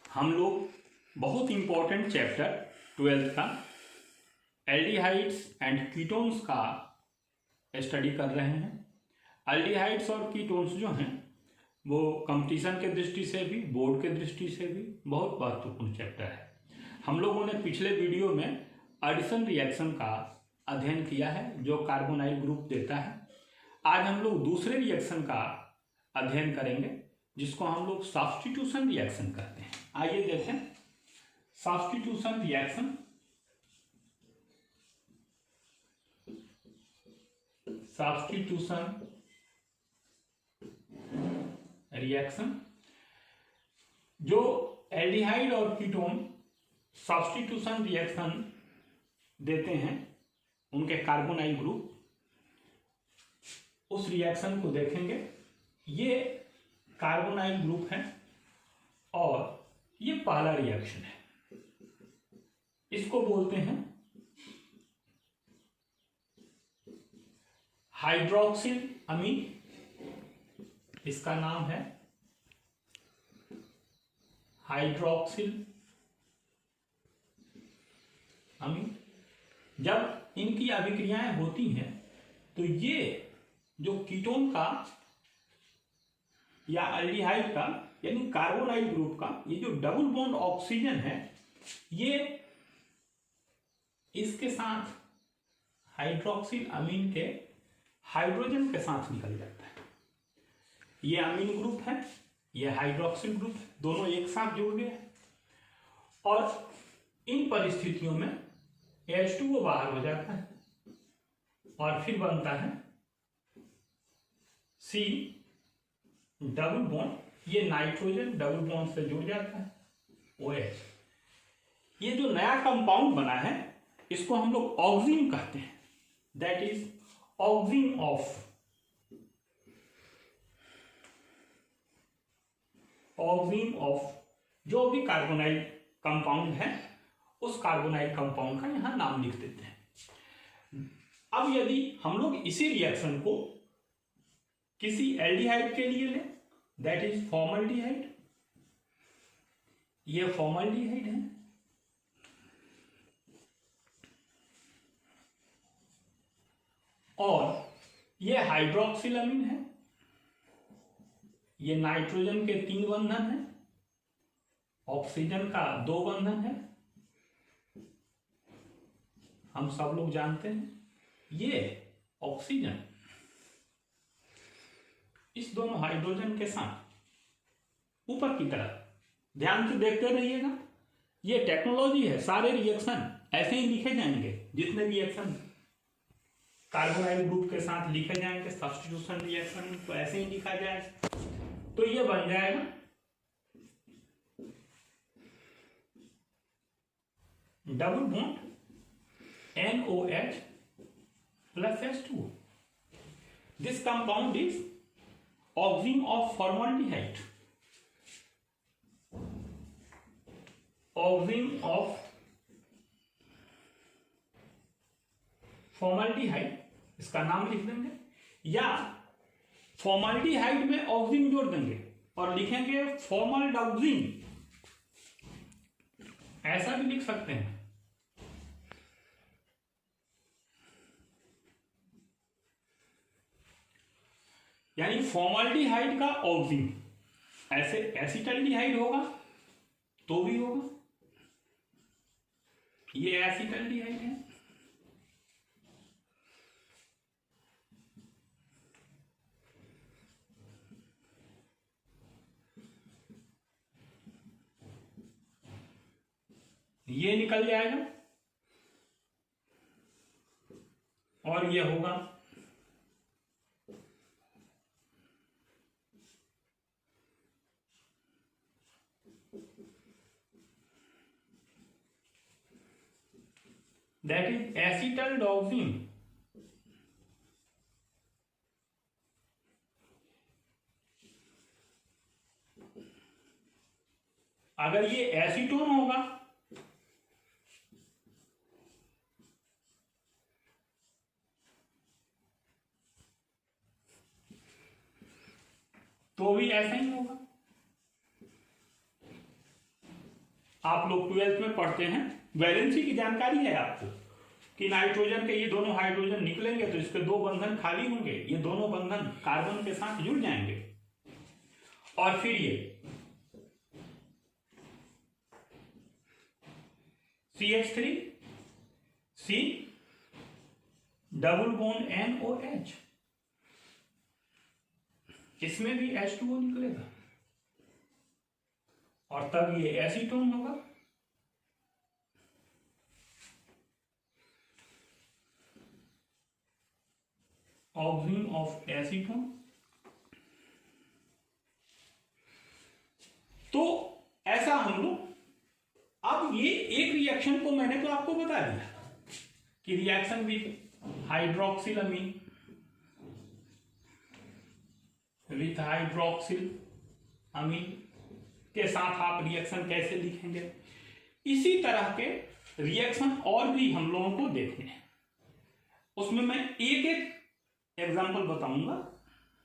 हम लोग बहुत इंपॉर्टेंट चैप्टर 12th का एल्डिहाइड्स एंड कीटोन्स का स्टडी कर रहे हैं। एल्डिहाइड्स और कीटोन्स जो हैं वो कंपटीशन के दृष्टि से भी, बोर्ड के दृष्टि से भी बहुत महत्वपूर्ण चैप्टर है। हम लोगों ने पिछले वीडियो में एडिशन रिएक्शन का अध्ययन किया है जो कार्बोनाइल ग्रुप देता है। आज हम लोग दूसरे रिएक्शन का अध्ययन करेंगे जिसको हम लोग सब्स्टिट्यूशन रिएक्शन कहते हैं। आइए देखें सब्स्टिट्यूशन रिएक्शन। सब्स्टिट्यूशन रिएक्शन जो एल्डिहाइड और कीटोन सब्स्टिट्यूशन रिएक्शन देते हैं उनके कार्बोनाइल ग्रुप, उस रिएक्शन को देखेंगे। ये कार्बोनाइल ग्रुप है और ये पहला रिएक्शन है, इसको बोलते हैं हाइड्रोक्सिल अमीन। इसका नाम है हाइड्रोक्सिल अमीन। जब इनकी अभिक्रियाएं होती हैं तो ये जो कीटोन का या एल्डिहाइड का यानी कार्बोनाइल ग्रुप का ये जो डबल बॉन्ड ऑक्सीजन है ये इसके साथ हाइड्रोक्सिल अमीन के हाइड्रोजन के साथ निकल जाता है। ये अमीन ग्रुप है, ये हाइड्रोक्सिल ग्रुप है, दोनों एक साथ जुड़ गए हैं और इन परिस्थितियों में H2O बाहर हो जाता है और फिर बनता है C डबल बॉन्ड, ये नाइट्रोजन डबल बॉन्ड से जुड़ जाता है OH। ये जो नया कंपाउंड बना है इसको हम लोग ऑक्सीन कहते हैं, दैट इज ऑक्सीन ऑफ जो भी कार्बोनाइल कंपाउंड है उस कार्बोनाइल कंपाउंड का यहां नाम लिख देते हैं। अब यदि हम लोग इसी रिएक्शन को किसी एल्डिहाइड के लिए लें, दैट इज फॉर्मल्डिहाइड, ये फॉर्मल्डिहाइड है और ये हाइड्रोक्सिल अमीन है, ये नाइट्रोजन के 3 बंधन है, ऑक्सीजन का 2 बंधन है, हम सब लोग जानते हैं। ये ऑक्सीजन इस दोनों हाइड्रोजन के साथ ऊपर की तरफ ध्यान से देखते रहिएगा। ये टेक्नोलॉजी है, सारे रिएक्शन ऐसे ही लिखे जाएंगे, जितने रिएक्शन कार्बोनाइल ग्रुप के साथ लिखे जाएंगे सब्स्टिट्यूशन रिएक्शन तो ऐसे ही लिखा जाए तो ये बन जाएगा double bond NOH plus H2O. This compound is oxime of formaldehyde. Oxime of formaldehyde, इसका नाम लिख देंगे या फॉर्मल्डिहाइड में ऑक्सीजन जोड़ देंगे और लिखेंगे फॉर्मल्डॉक्सीन, ऐसा भी लिख सकते हैं। यानी फॉर्मल्डिहाइड का ऑक्सीजन, ऐसे एसिटल्डिहाइड होगा तो भी होगा, ये एसिटल्डिहाइड है, ये निकल जाएगा और ये होगा that is acetaldioxine। अगर ये एसीटोन होगा तो भी ऐसा ही होगा। आप लोग 12th में पढ़ते हैं, वैलेंसी की जानकारी है आपको कि नाइट्रोजन के ये दोनों हाइड्रोजन निकलेंगे तो इसके 2 बंधन खाली होंगे, ये दोनों बंधन कार्बन के साथ जुड़ जाएंगे और फिर ये CH3 C double bond NOH, इसमें भी H2O निकलेगा और तब ये एसीटोन होगा। Oxygen of acetone. तो ऐसा हम लोग, अब ये एक रिएक्शन को मैंने तो आपको बता दिया कि reaction with hydroxyl amine, with hydroxyl amine के साथ आप रिएक्शन कैसे लिखेंगे। इसी तरह के रिएक्शन और भी हम लोगों को देखने हैं, उसमें मैं एक एक एग्जाम्पल बताऊंगा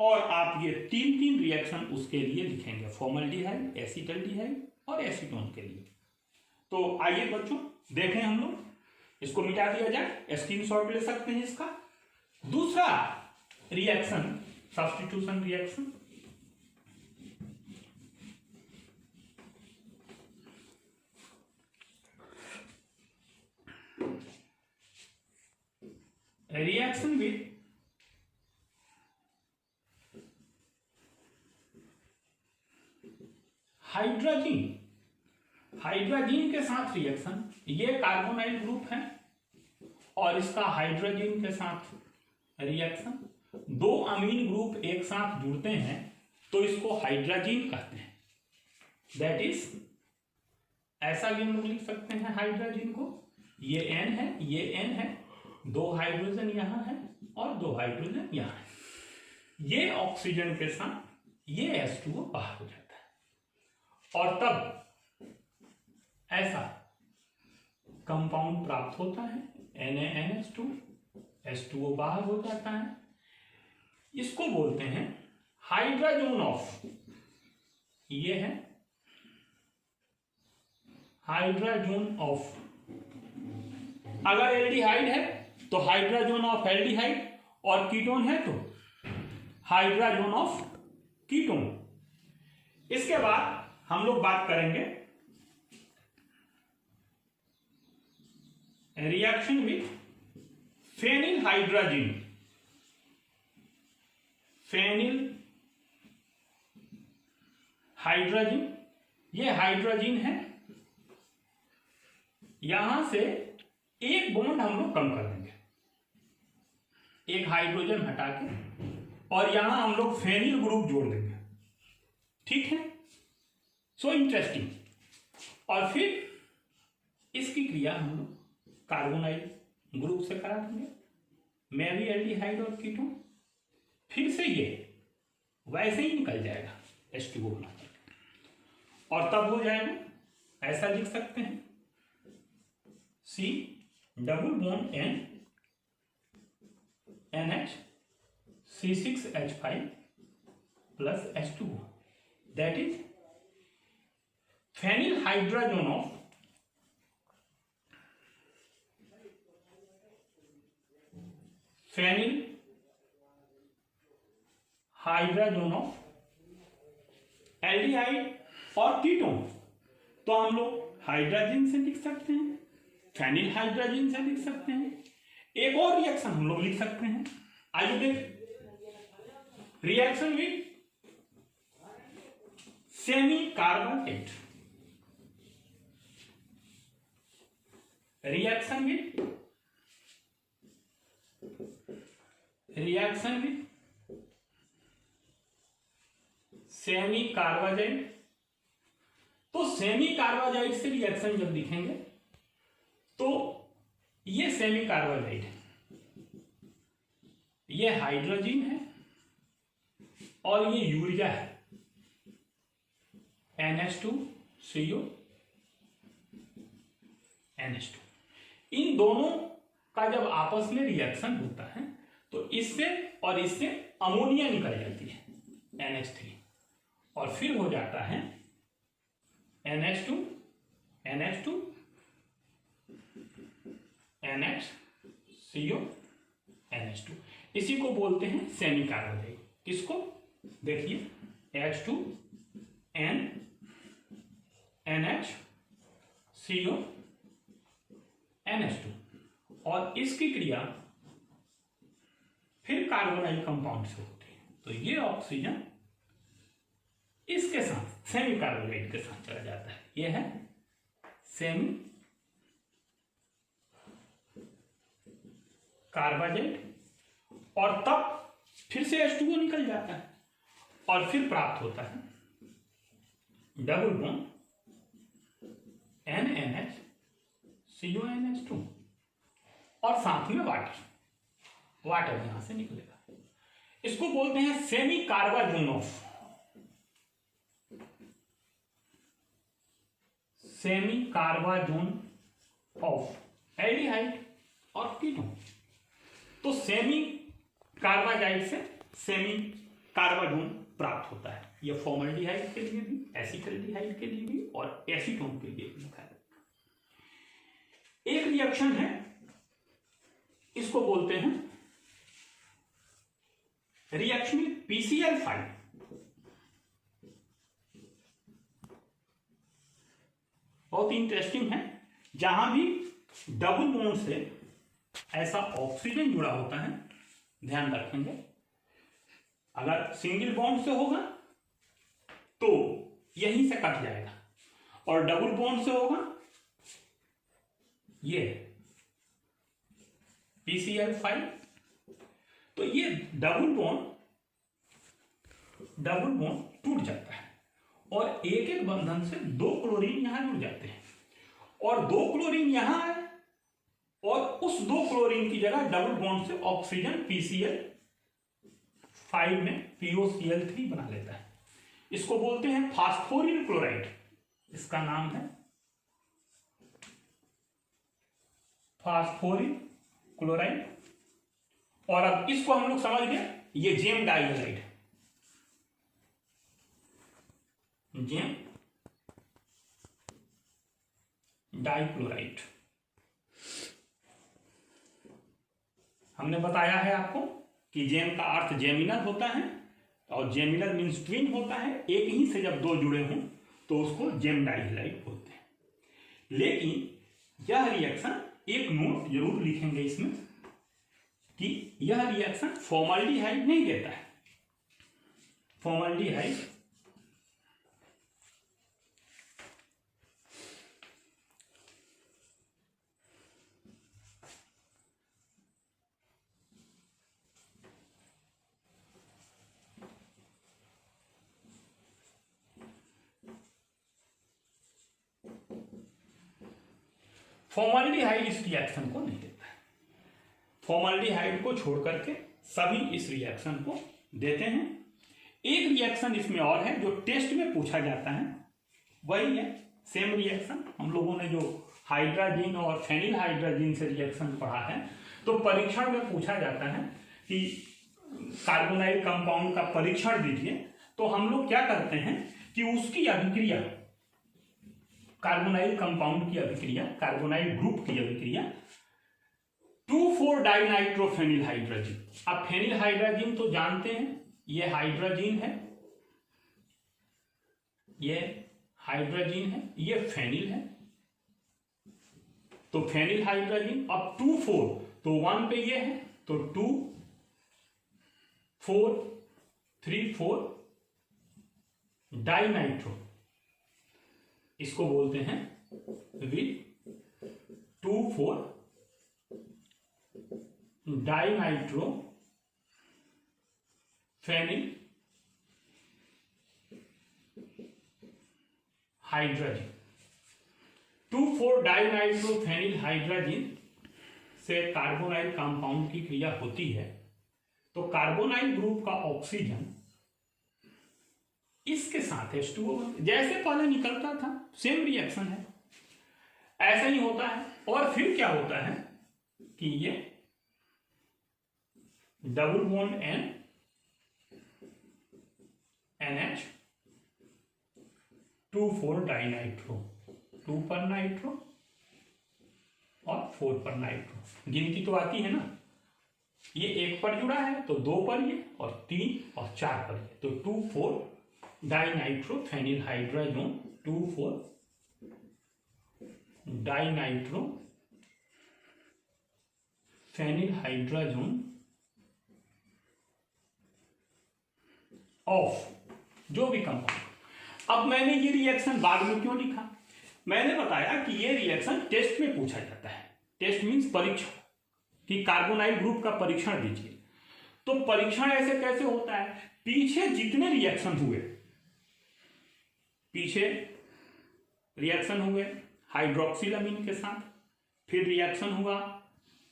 और आप ये 3 रिएक्शन उसके लिए लिखेंगे, फॉर्मल्डिहाइड, एसिटल्डिहाइड और एसीटोन के लिए। तो आइए बच्चों देखें, हम लोग इसको मिटा दिया जाए, स्क्रीनशॉट ले सकते हैं इसका। दूसरा reaction substitution reaction. Reaction with hydrogen, hydrogen के साथ रिएक्शन, ये कार्बोनाइल ग्रुप है और इसका हाइड्रोजन के साथ रिएक्शन, 2 अमीन ग्रुप एक साथ जुड़ते हैं तो इसको हाइड्रोजन कहते हैं। दैट इज, ऐसा भी हम लोग लिख सकते हैं हाइड्रोजन को, ये N है, ये N है, 2 हाइड्रोजन यहां है और 2 हाइड्रोजन यहां है, ये ऑक्सीजन के साथ ये H2O बाहर हो जाता है और तब ऐसा कंपाउंड प्राप्त होता है, NaNH2, H2O बाहर हो जाता है। इसको बोलते हैं हाइड्रोजन ऑफ, ये है हाइड्रोजन ऑफ। अगर एल्डिहाइड है तो हाइड्रोजन ऑफ एल्डिहाइड और कीटोन है तो हाइड्रोजन ऑफ कीटोन। इसके बाद हम लोग बात करेंगे reaction with phenyl hydrogen, phenyl hydrogen, ये हाइड्रोजन है, यहां से एक बॉन्ड हम लोग कम कर देंगे, एक हाइड्रोजन हटा के और यहां हम लोग फेनिल ग्रुप जोड़ देंगे। ठीक है, सो इंटरेस्टिंग। और फिर इसकी क्रिया हम लोग कार्बोनाइल ग्रुप से करा देंगे, मैं भी एल्डिहाइड और कीटोन, फिर से ये वैसे ही निकल जाएगा H2O बनाकर और तब हो जाएगा, ऐसा लिख सकते हैं C double bond N NH C6H5 plus H2O, that is phenyl hydrogen of phenyl hydrogen of aldehyde और कीटोन। तो हम लोग हाइड्रोजन से लिख सकते हैं, फेनिल हाइड्रोजन से लिख सकते हैं, एक और रिएक्शन हम लोग लिख सकते हैं। आइए देख, reaction with semi carbonate, reaction with semi carbazide. तो सेमी कार्बाजाइड से रिएक्शन जब लिखेंगे तो ये सेमी कार्बाजाइड है, ये हाइड्रोजन है और ये यूरिया है, NH2CO NH2। इन दोनों का जब आपस में रिएक्शन होता है तो इससे और इससे अमोनिया निकल जाती है NH3 और फिर हो जाता है NH2 NH2 NHCO NH2, इसी को बोलते हैं सेमी कार्बोजाइड। किसको? देखिए H2 N NHCO NH2, और इसकी क्रिया फिर कार्बोनाइल कंपाउंड से होती है। तो ये ऑक्सीजन इसके साथ सेमी कार्बोजाइड के साथ चला जाता है। ये है सेमी कार्बोजाइड, और तब फिर से H2O निकल जाता है और फिर प्राप्त होता है डबल बॉन्ड NNHCONH2 और साथ में वाटर यहां से निकलेगा। इसको बोलते हैं सेमी कार्बाजोन ऑफ एल्डिहाइड और कीटोन। तो सेमी कार्बाजाइड से सेमी कार्बाजोन प्राप्त होता है। यह फॉर्मल्डिहाइड के लिए भी, एसिटल्डिहाइड के लिए भी और एसीटोन के लिए भी लिखा है। एक रिएक्शन है, इसको बोलते हैं रिएक्शन PCl5। बहुत इंटरेस्टिंग है। जहां भी डबल बॉन्ड से ऐसा ऑक्सीजन जुड़ा होता है, ध्यान रखेंगे, अगर सिंगल बॉन्ड से होगा तो यहीं से कट जाएगा, और डबल बॉन्ड से होगा ये PCl5, तो ये डबल बॉन्ड टूट जाता है और एक एक बंधन से 2 क्लोरीन यहां जुड़ जाते हैं, और 2 क्लोरीन यहां है और उस 2 क्लोरीन की जगह डबल बॉन्ड से ऑक्सीजन PCl5 में POCl3 बना लेता है। इसको बोलते हैं फास्फोरिल क्लोराइड। इसका नाम है फास्फोरिल क्लोराइड। और अब इसको हम लोग समझ गए, ये जेम डाइहाइड, जेम डाइक्लोराइड। हमने बताया है आपको कि जेम का अर्थ जेमिनल होता है, और जेमिनल मीन्स ट्विन होता है। एक ही से जब 2 जुड़े हों तो उसको जेम डाइहाइड बोलते हैं। लेकिन यह रिएक्शन, एक नोट जरूर लिखेंगे इसमें, कि यह रिएक्शन फॉर्मल्डिहाइड नहीं देता है। फॉर्मल्डिहाइड फॉर्मल्डिहाइड इस रिएक्शन को नहीं देता है। फॉर्मल्डिहाइड को छोड़ करके सभी इस रिएक्शन को देते हैं। एक रिएक्शन इसमें और है जो टेस्ट में पूछा जाता है, वही है सेम रिएक्शन। हम लोगों ने जो हाइड्राजीन और फेनिल हाइड्राजीन से रिएक्शन पढ़ा है, तो परीक्षण में पूछा जाता है कि कार्बोनाइल कंपाउंड का परीक्षण दीजिए। तो हम लोग क्या करते हैं कि उसकी अभिक्रिया, कार्बोनाइल कंपाउंड की अभिक्रिया, कार्बोनाइल ग्रुप की अभिक्रिया 2,4-डाइनाइट्रोफेनिल हाइड्रोजन। अब फेनिल हाइड्रोजन तो जानते हैं, ये हाइड्रोजन है, ये हाइड्रोजन है, ये फेनिल है। तो फेनिल हाइड्रोजन, अब 2,4 तो 1 पे ये है, तो 2 4 3 4 डाइनाइट्रो, इसको बोलते हैं with 2,4 dinitro phenyl hydrogen. 2,4 dinitro phenyl hydrogen से कार्बोनाइल कंपाउंड की क्रिया होती है। तो कार्बोनाइल ग्रुप का ऑक्सीजन इसके साथ H2O, जैसे पहले निकलता था, सेम रिएक्शन है, ऐसा ही होता है। और फिर क्या होता है कि ये डबल बॉन्ड NH 2,4 डाइनाइट्रो 2 पर नाइट्रो और 4 पर नाइट्रो। गिनती तो आती है ना, ये 1 पर जुड़ा है तो 2 पर ये, और 3 और 4 पर ये, तो 2,4 dinitro phenyl hydrazone, 2,4 dinitro phenyl hydrazone of जो भी कंपाउंड। अब मैंने ये रिएक्शन बाद में क्यों लिखा? मैंने बताया कि ये रिएक्शन टेस्ट में पूछा जाता है। टेस्ट मीन्स परीक्षण, कि कार्बोनाइल ग्रुप का परीक्षण दीजिए। तो परीक्षण ऐसे कैसे होता है? पीछे जितने रिएक्शन हुए, पीछे रिएक्शन हुए हाइड्रोक्सिलामीन के साथ, फिर रिएक्शन हुआ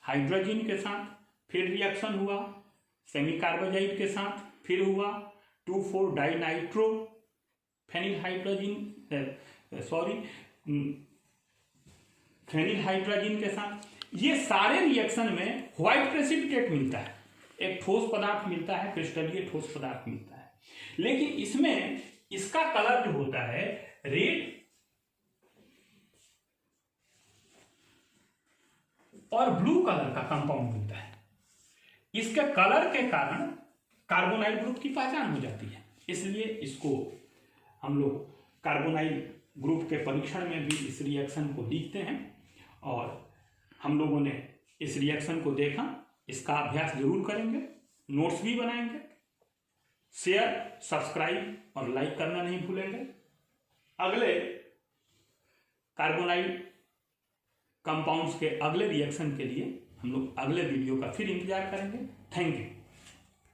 हाइड्रोजन के साथ, फिर रिएक्शन हुआ सेमी कार्बोजाइड के साथ, फिर हुआ 2,4 dinitro phenyl hydrogen phenyl hydrogen के साथ। ये सारे रिएक्शन में व्हाइट प्रेसिपिटेट मिलता है, एक ठोस पदार्थ मिलता है, क्रिस्टलीय ठोस पदार्थ मिलता है। लेकिन इसमें इसका कलर जो होता है रेड और ब्लू कलर का कंपाउंड मिलता है। इसके कलर के कारण कार्बोनाइल ग्रुप की पहचान हो जाती है, इसलिए इसको हम लोग कार्बोनाइल ग्रुप के परीक्षण में भी इस रिएक्शन को लिखते हैं। और हम लोगों ने इस रिएक्शन को देखा, इसका अभ्यास जरूर करेंगे, नोट्स भी बनाएंगे। शेयर, सब्सक्राइब और लाइक करना नहीं भूलेंगे। अगले कार्बोनाइल कंपाउंड्स के अगले रिएक्शन के लिए हम लोग अगले वीडियो का फिर इंतजार करेंगे। Thank you.